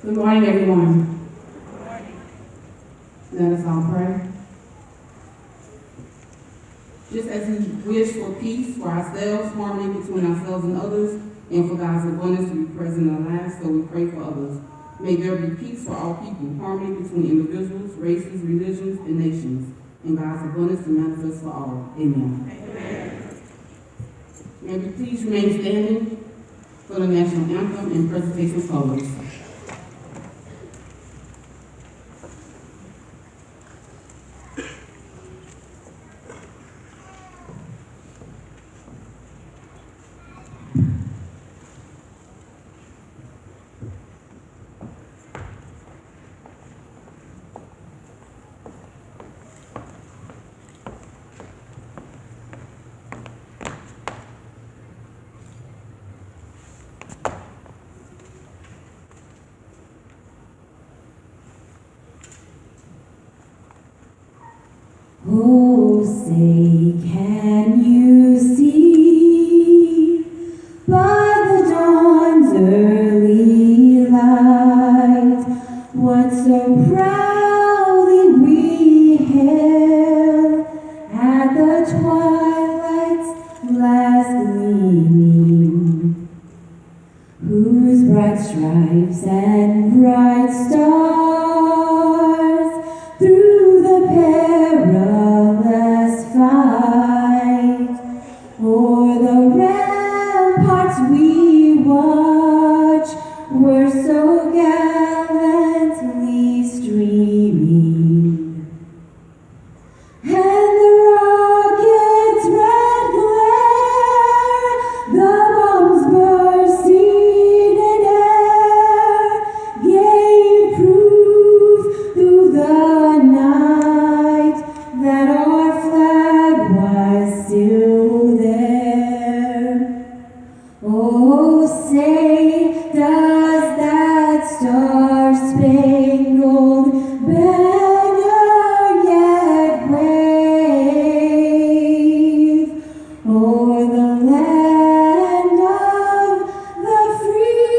Good morning, everyone. Let us all pray. Just as we wish for peace for ourselves, harmony between ourselves and others, and for God's abundance to be present in our lives, so we pray for others. May there be peace for all people, harmony between individuals, races, religions, and nations, and God's abundance to manifest for all. Amen. Amen. May we please remain standing for the national anthem and presentation of colors. Oh, say, can you see by the dawn's early light what so proudly we hailed at the twilight's last gleaming, whose bright stripes and bright stars through the perilous fight o'er the ramparts we watch were so gallantly streaming, and the rocket's red glare, the bombs bursting in air, gave proof through the night that our flag was still there. Oh, say, does that star-spangled banner yet wave o'er the land of the free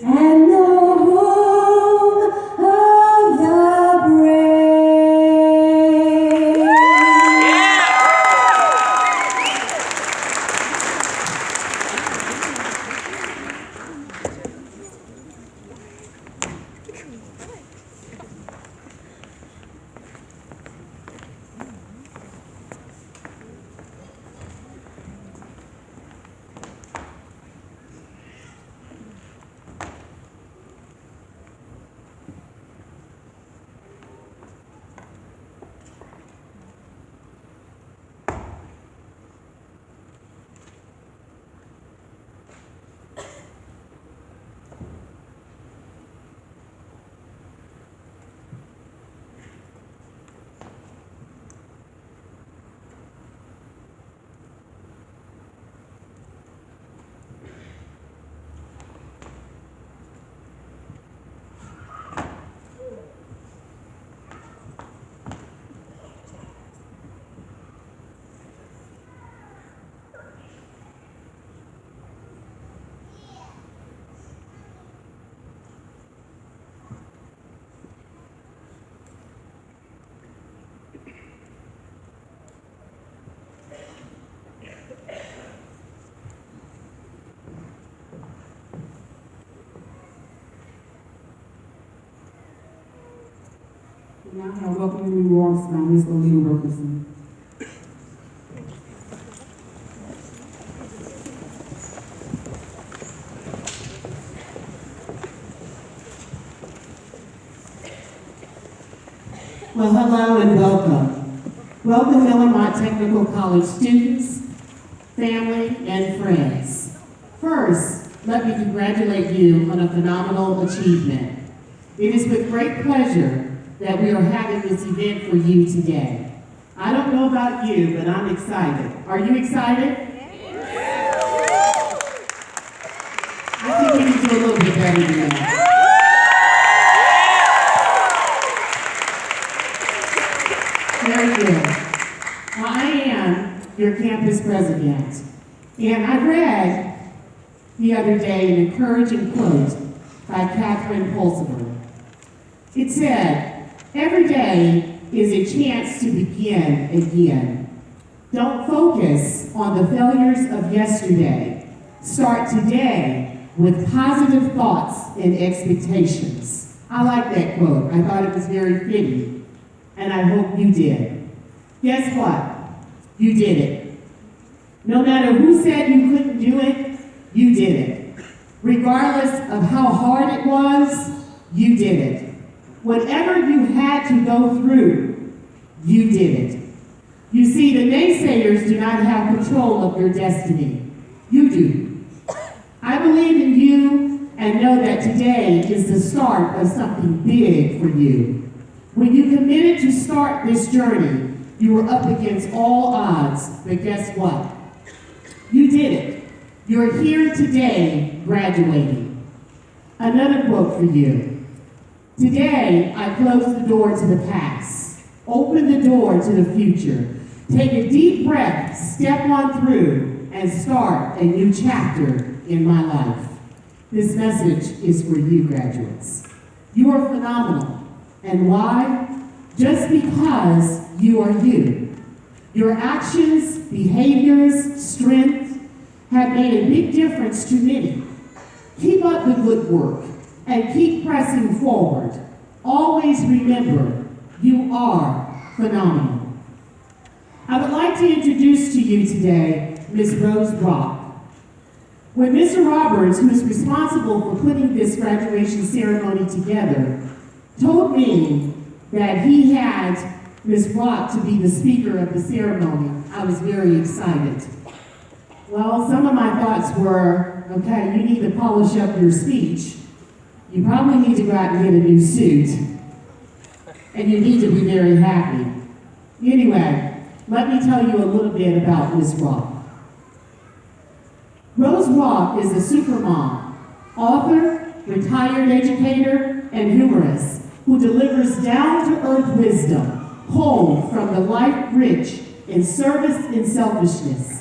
and the home of the brave? Now I have welcome remarks by Ms. Olivia Wilkerson. Well, hello and welcome. Welcome, Miller-Motte Technical College students, family, and friends. First, let me congratulate you on a phenomenal achievement. It is with great pleasure that we are having this event for you today. I don't know about you, but I'm excited. Are you excited? I think we can do a little bit better than that. Very good. Well, I am your campus president, and I read the other day an encouraging quote by Catherine Pulsifer. It said, "Every day is a chance to begin again. Don't focus on the failures of yesterday. Start today with positive thoughts and expectations." I like that quote. I thought it was very fitting, and I hope you did. Guess what? You did it. No matter who said you couldn't do it, you did it. Regardless of how hard it was, you did it. Whatever you had to go through, you did it. You see, the naysayers do not have control of your destiny. You do. I believe in you and know that today is the start of something big for you. When you committed to start this journey, you were up against all odds, but guess what? You did it. You're here today, graduating. Another quote for you. Today, I close the door to the past. Open the door to the future. Take a deep breath, step on through, and start a new chapter in my life. This message is for you, graduates. You are phenomenal. And why? Just because you are you. Your actions, behaviors, strength have made a big difference to many. Keep up the good work and keep pressing forward. Always remember, you are phenomenal. I would like to introduce to you today Ms. Rose Rock. When Mr. Roberts, who is responsible for putting this graduation ceremony together, told me that he had Ms. Rock to be the speaker of the ceremony, I was very excited. Well, some of my thoughts were, okay, you need to polish up your speech. You probably need to go out and get a new suit. And you need to be very happy. Anyway, let me tell you a little bit about Ms. Rock. Rose Rock is a supermom, author, retired educator, and humorist who delivers down-to-earth wisdom, home from the life rich in service and selfishness.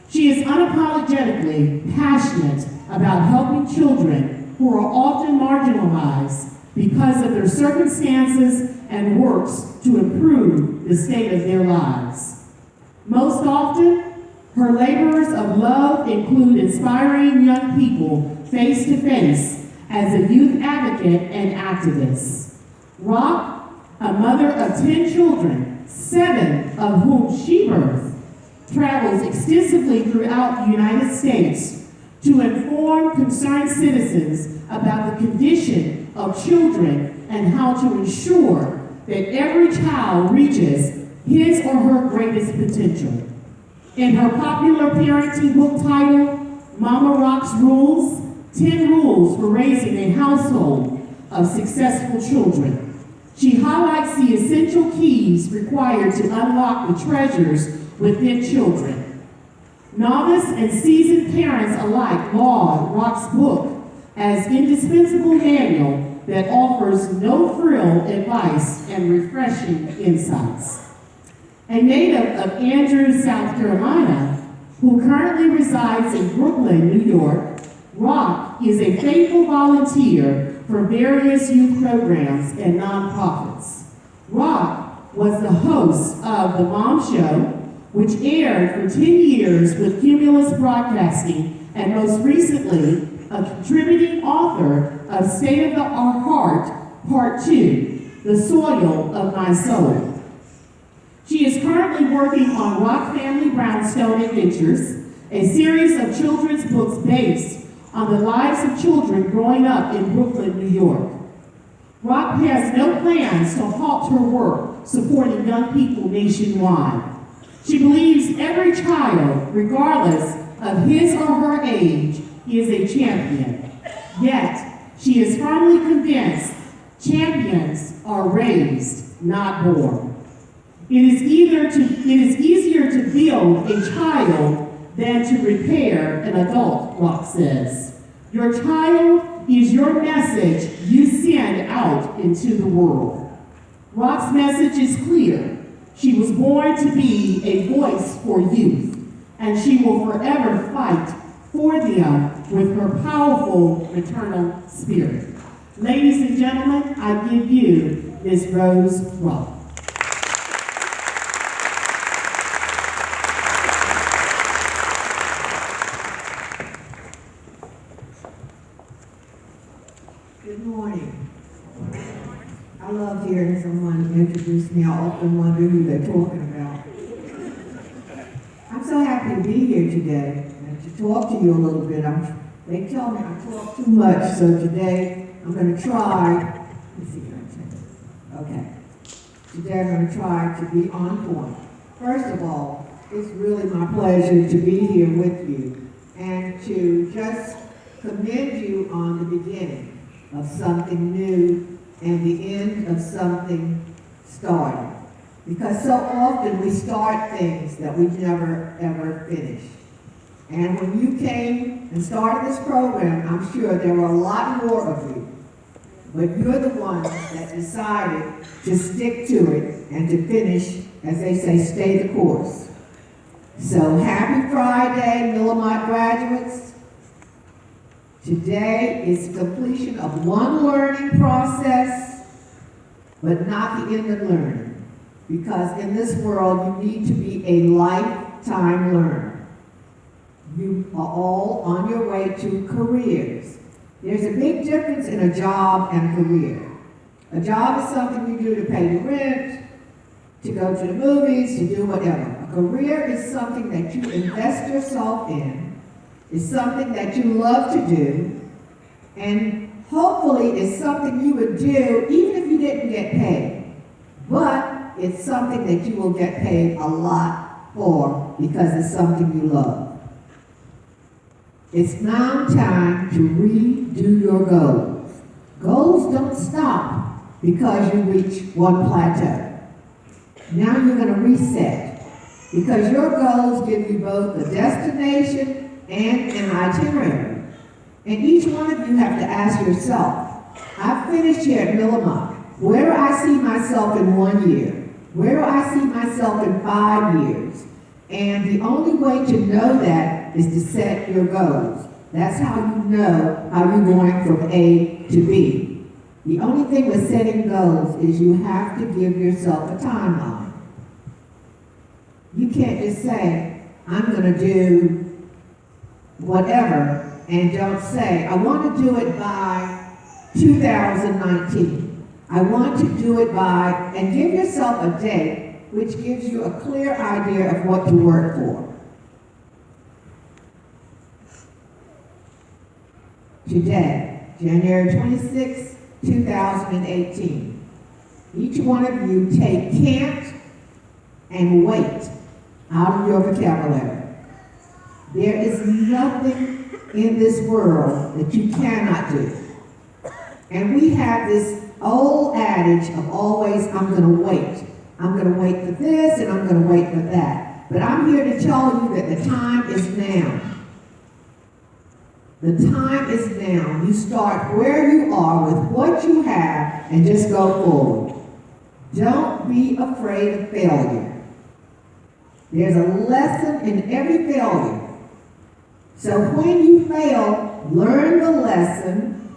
She is unapologetically passionate about helping children who are often marginalized because of their circumstances and works to improve the state of their lives. Most often, her labors of love include inspiring young people face to face as a youth advocate and activist. Rock, a mother of 10 children, 7 of whom she birthed, travels extensively throughout the United States to inform concerned citizens about the condition of children and how to ensure that every child reaches his or her greatest potential. In her popular parenting book titled, Mama Rock's Rules, 10 Rules for Raising a Household of Successful Children, she highlights the essential keys required to unlock the treasures within children. Novice and seasoned parents alike laud Rock's book as indispensable manual that offers no-frill advice and refreshing insights. A native of Andrews, South Carolina, who currently resides in Brooklyn, New York, Rock is a faithful volunteer for various youth programs and nonprofits. Rock was the host of The Mom Show, which aired for 10 years with Cumulus Broadcasting, and most recently, a contributing author of State of the Heart, Part 2, The Soil of My Soul. She is currently working on Rock Family Brownstone Adventures, a series of children's books based on the lives of children growing up in Brooklyn, New York. Rock has no plans to halt her work supporting young people nationwide. She believes every child, regardless of his or her age, is a champion. Yet, she is firmly convinced champions are raised, not born. It is easier to build a child than to repair an adult, Rock says. Your child is your message you send out into the world. Rock's message is clear. She was born to be a voice for youth, and she will forever fight for them with her powerful maternal spirit. Ladies and gentlemen, I give you Ms. Rose Rowe. Good morning. I love hearing someone introduce me. I often wonder who they're talking about. I'm so happy to be here today and to talk to you a little bit. They tell me I talk too much, so today I'm going to try. Let's see if I can. Okay. Today I'm going to try to be on point. First of all, it's really my pleasure to be here with you and to just commend you on the beginning of something new and the end of something started. Because so often we start things that we never ever finish. And when you came and started this program, I'm sure there were a lot more of you. But you're the ones that decided to stick to it and to finish, as they say, stay the course. So happy Friday, Miller-Motte graduates. Today is completion of one learning process, but not the end of learning. Because in this world, you need to be a lifetime learner. You are all on your way to careers. There's a big difference in a job and a career. A job is something you do to pay the rent, to go to the movies, to do whatever. A career is something that you invest yourself in. It's something that you love to do, and hopefully it's something you would do even if you didn't get paid. But it's something that you will get paid a lot for because it's something you love. It's now time to redo your goals. Goals don't stop because you reach one plateau. Now you're going to reset because your goals give you both a destination and an itinerary. And each one of you have to ask yourself, I've finished here at Miller-Motte. Where do I see myself in 1 year? Where do I see myself in 5 years? And the only way to know that is to set your goals. That's how you know how you're going from A to B. The only thing with setting goals is you have to give yourself a timeline. You can't just say, I'm going to do whatever, and don't say, I want to do it by 2019. I want to do it by, and give yourself a date which gives you a clear idea of what to work for. Today, January 26, 2018, each one of you take can't and wait out of your vocabulary. There is nothing in this world that you cannot do. And we have this old adage of always, I'm going to wait. I'm going to wait for this and I'm going to wait for that. But I'm here to tell you that the time is now. The time is now. You start where you are with what you have and just go forward. Don't be afraid of failure. There's a lesson in every failure. So when you fail, learn the lesson,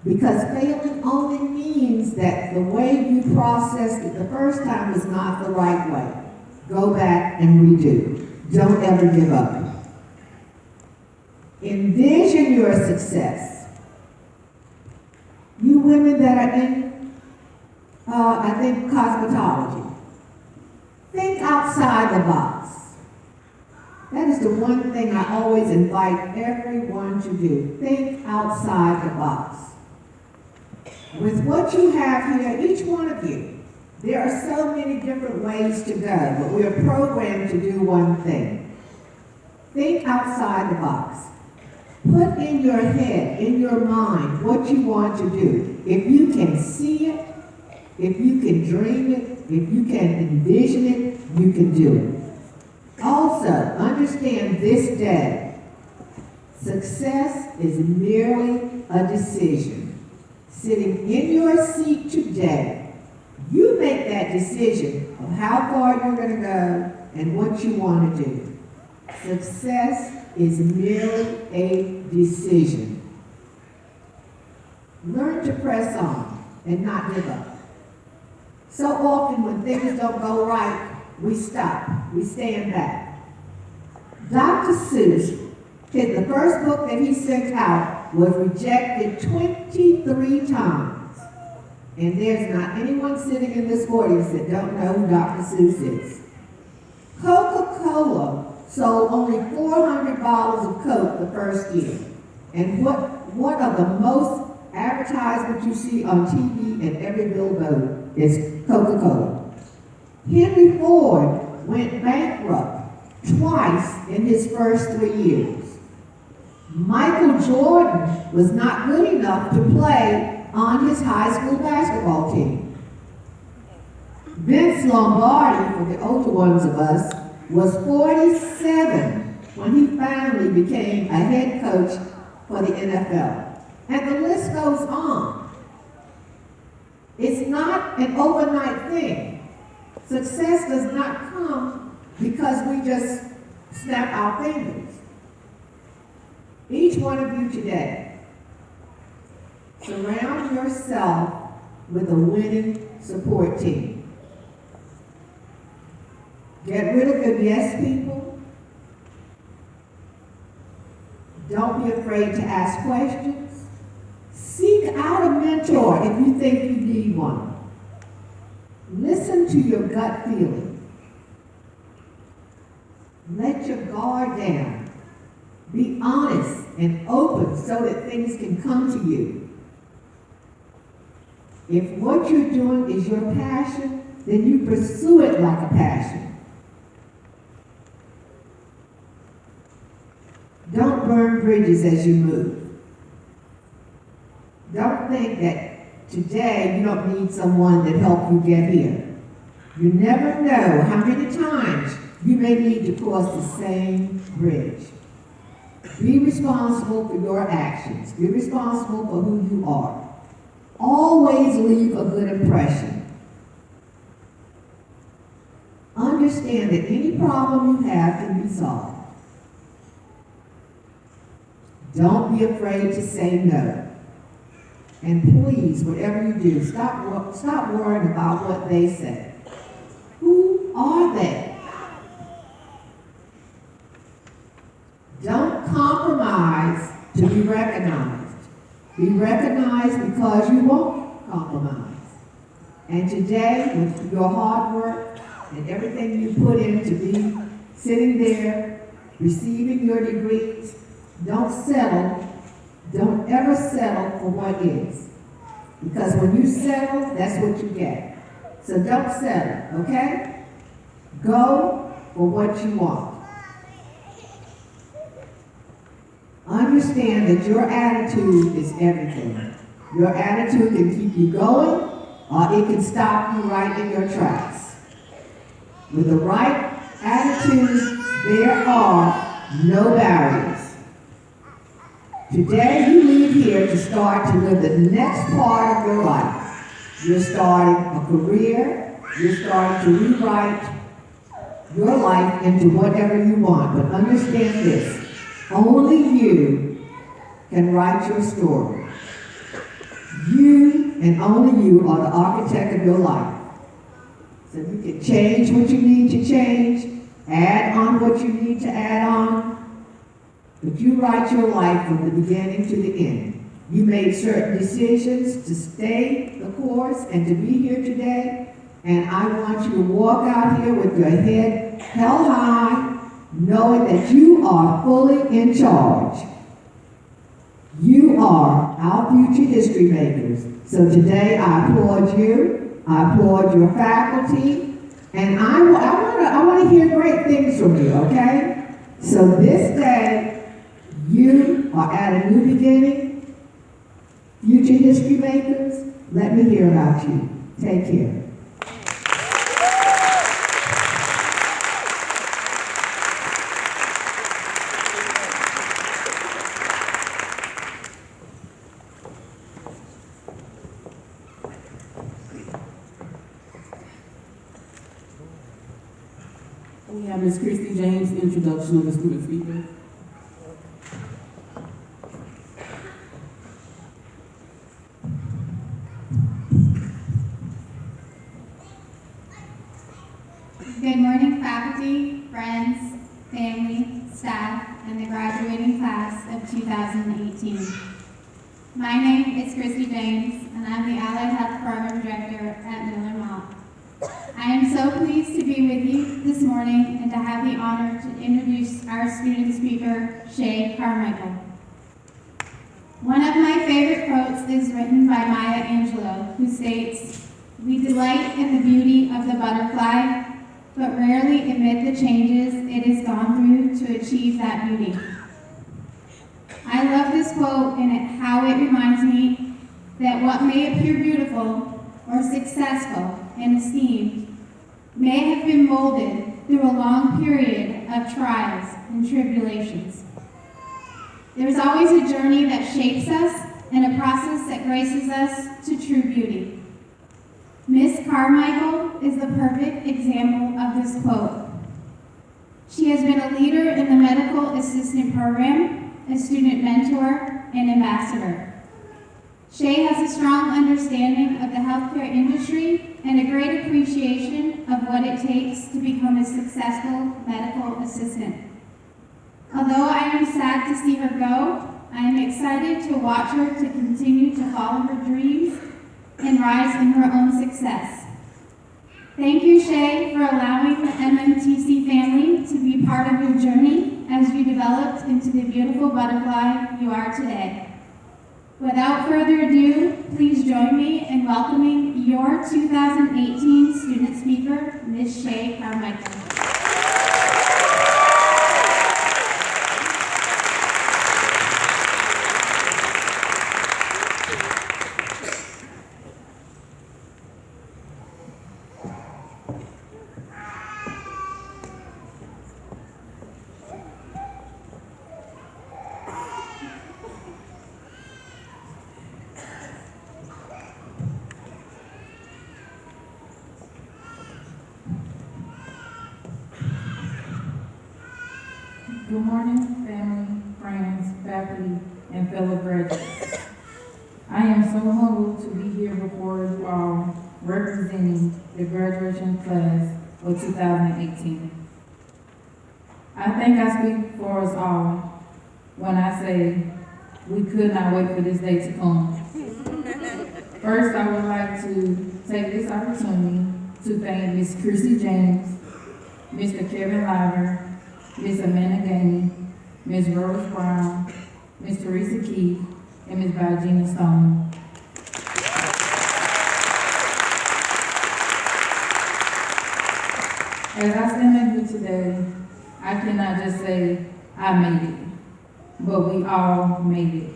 because failing only means that the way you processed it the first time was not the right way. Go back and redo. Don't ever give up. Envision your success. You women that are in, I think, cosmetology, think outside the box. That is the one thing I always invite everyone to do. Think outside the box. With what you have here, each one of you, there are so many different ways to go, but we are programmed to do one thing. Think outside the box. Put in your head, in your mind, what you want to do. If you can see it, if you can dream it, if you can envision it, you can do it. Also, understand this day, success is merely a decision. Sitting in your seat today, you make that decision of how far you're going to go and what you want to do. Success is merely a decision. Learn to press on and not give up. So often when things don't go right, we stop, we stand back. Dr. Seuss, the first book that he sent out was rejected 23 times. And there's not anyone sitting in this audience that don't know who Dr. Seuss is. Coca-Cola sold only 400 bottles of Coke the first year. And one of the most advertisements you see on TV and every billboard is Coca-Cola. Henry Ford went bankrupt twice in his first 3 years. Michael Jordan was not good enough to play on his high school basketball team. Vince Lombardi, for the older ones of us, was 47 when he finally became a head coach for the NFL. And the list goes on. It's not an overnight thing. Success does not come because we just snap our fingers. Each one of you today, surround yourself with a winning support team. Get rid of the yes people. Don't be afraid to ask questions. Seek out a mentor if you think you need one. Listen to your gut feeling. Let your guard down. Be honest and open so that things can come to you. If what you're doing is your passion, then you pursue it like a passion. Don't burn bridges as you move. Don't think that today you don't need someone that helped you get here. You never know how many times you may need to cross the same bridge. Be responsible for your actions. Be responsible for who you are. Always leave a good impression. Understand that any problem you have can be solved. Don't be afraid to say no. And please, whatever you do, stop worrying about what they say. Who are they? Don't compromise to be recognized. Be recognized because you won't compromise. And today, with your hard work and everything you put in to be sitting there, receiving your degrees, don't settle. Don't ever settle for what is. Because when you settle, that's what you get. So don't settle, okay? Go for what you want. Understand that your attitude is everything. Your attitude can keep you going, or it can stop you right in your tracks. With the right attitude, there are no barriers. Today, you leave here to start to live the next part of your life. You're starting a career. You're starting to rewrite your life into whatever you want. But understand this. Only you can write your story. You and only you are the architect of your life. So you can change what you need to change, add on what you need to add on, but you write your life from the beginning to the end. You made certain decisions to stay the course and to be here today, and I want you to walk out here with your head held high, knowing that you are fully in charge. You are our future history makers. So today I applaud you, I applaud your faculty, and I want to hear great things from you, okay? So this day, you are at a new beginning. Future history makers, let me hear about you. Take care. We have Ms. Christy James' introduction of the student speaker. 2018. My name is Christy James, and I'm the Allied Health Program Director at Miller-Motte. I am so pleased to be with you this morning and to have the honor to introduce our student speaker, Shay Carmichael. One of my favorite quotes is written by Maya Angelou, who states, "We delight in the beauty of the butterfly, but rarely admit the changes it has gone through to achieve that beauty." I love this quote and how it reminds me that what may appear beautiful or successful and esteemed may have been molded through a long period of trials and tribulations. There's always a journey that shapes us and a process that graces us to true beauty. Miss Carmichael is the perfect example of this quote. She has been a leader in the medical assistant program, a student mentor, and ambassador. Shay has a strong understanding of the healthcare industry and a great appreciation of what it takes to become a successful medical assistant. Although I am sad to see her go, I am excited to watch her to continue to follow her dreams and rise in her own success. Thank you, Shay, for allowing the MMTC family to be part of your journey as you developed into the beautiful butterfly you are today. Without further ado, please join me in welcoming your 2018 student speaker, Ms. Shay Carmichael. Good morning, family, friends, faculty, and fellow graduates. I am so humbled to be here before you all representing the graduation class of 2018. I think I speak for us all when I say we could not wait for this day to come. First, I would like to take this opportunity to thank Ms. Christy James, Mr. Kevin Liver, Ms. Amanda Gainey, Ms. Rose Brown, Ms. Teresa Keith, and Ms. Virginia Stone. As I stand here today, I cannot just say I made it, but we all made it.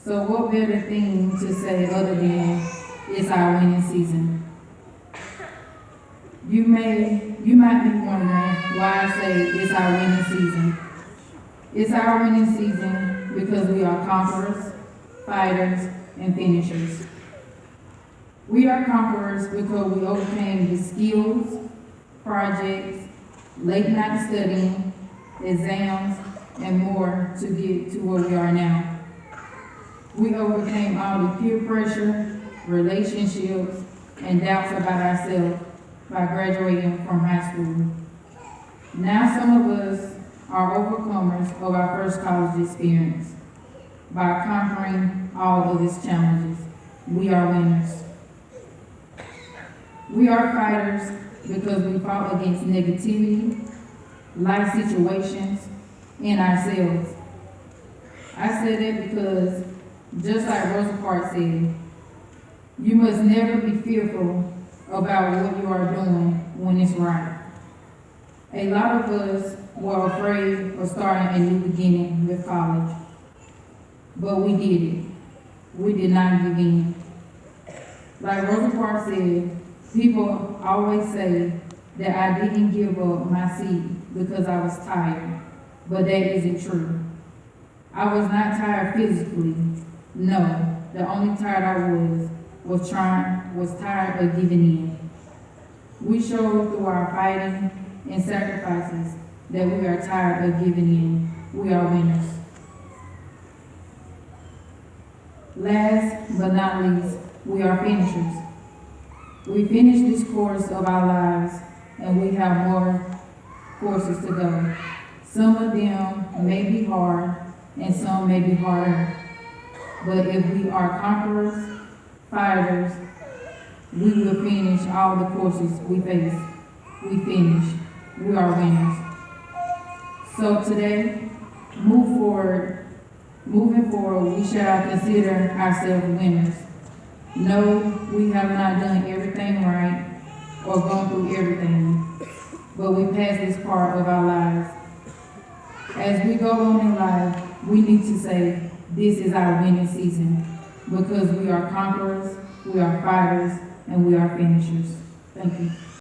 So what better thing to say other than it's our winning season? You might be wondering why I say it's our winning season. It's our winning season because we are conquerors, fighters, and finishers. We are conquerors because we overcame the skills, projects, late night studying, exams, and more to get to where we are now. We overcame all the peer pressure, relationships, and doubts about ourselves by graduating from high school. Now some of us are overcomers of our first college experience. By conquering all of its challenges, we are winners. We are fighters because we fought against negativity, life situations, and ourselves. I say that because, just like Rosa Parks said, you must never be fearful about what you are doing when it's right. A lot of us were afraid of starting a new beginning with college, but we did it. We did not give in. Like Rosa Parks said, people always say that I didn't give up my seat because I was tired, but that isn't true. I was not tired physically. No, the only tired I was tired of giving in. We showed through our fighting and sacrifices that we are tired of giving in. We are winners. Last but not least, we are finishers. We finished this course of our lives and we have more courses to go. Some of them may be hard, and some may be harder. But if we are conquerors, fighters, we will finish all the courses we face. We finish. We are winners. So today, moving forward, we shall consider ourselves winners. No, we have not done everything right or gone through everything, but we passed this part of our lives. As we go on in life, we need to say, this is our winning season, because we are conquerors, we are fighters, and we are finishers. Thank you.